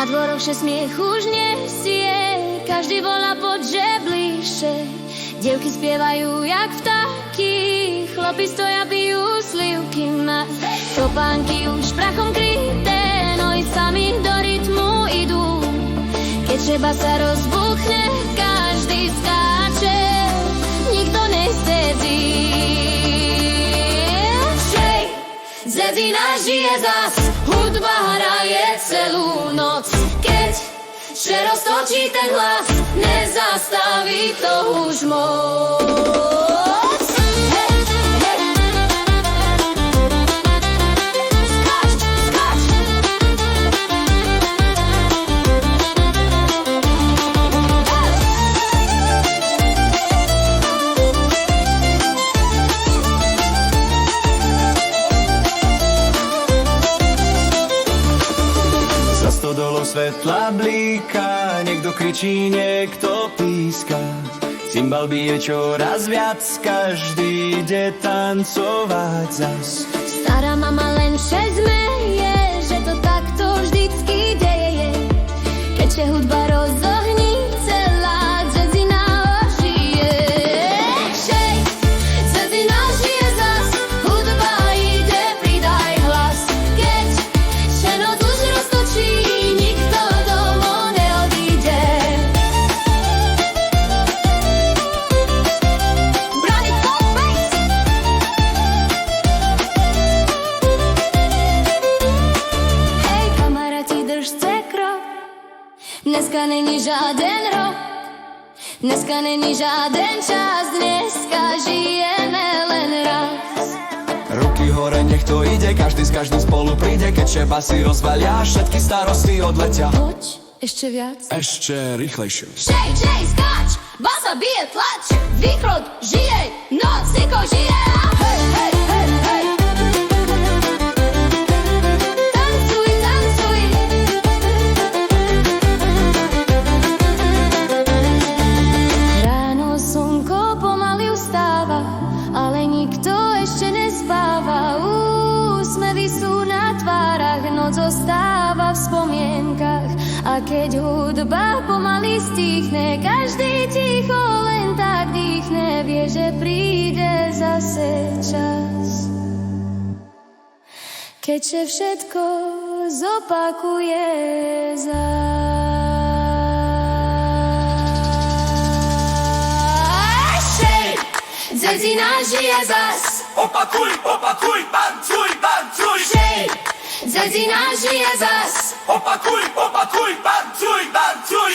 Na dvoroch še smiech už nesie, každý volá pod žebliše. Dievky spievajú jak vtáky, chlapi stoja pijú slivky. Topánky už prachom kryté, no i sami do rytmu idú. Keď šeba sa rozbuchne, každý skáče, nikto nesedí. Zedzina žije zas, hudba hraje celú noc. Keď še roztočí ten hlas, nezastaví to už moc. Skáč, skáč. Stodolo svetla blíka, niekto kričí, niekto píska. Cymbal bije čoraz viac, každý ide tancovať zas. Stará mama len še zmeje, že to takto vždycky deje. Keď še hudba rozohní, celá dzedzina ožije. Šej, dzedzina žije zas, hudba ide, pridaj hlas. Keď še noc už roztočí, nikto domov neodíde. Brani cold face. Hej, kamaráti, držte krok. Dneska není žiaden rok, dneska není žiaden čas, dneska žijeme len raz. Ruky hore, nech to ide, každý s každým spolu príde. Keď šeba si rozvalia, všetky starosti odletia. Poď, ešte viac. Ešte rýchlejšie. Šej, šej, skáč, basa bije tlač, východ žije, noc ticho žije. Hej, hej, hej, hej. Tancuj, tancuj. Ráno slnko pomaly ustáva, ale nikto ešte nespáva. Úsmevy sú na tvárach, noc zostáva v spomienkach. A keď hudba pomaly stíchne, každý ticho len tak dýchne, vie, že príde zase čas, keď sa všetko zopakuje zás. Šej, dzedzina žije zas. Opakuj, opakuj, tancuj, tancuj. Šej, dzedzina žije zas. Opakuj, opakuj, tancuj, tancuj.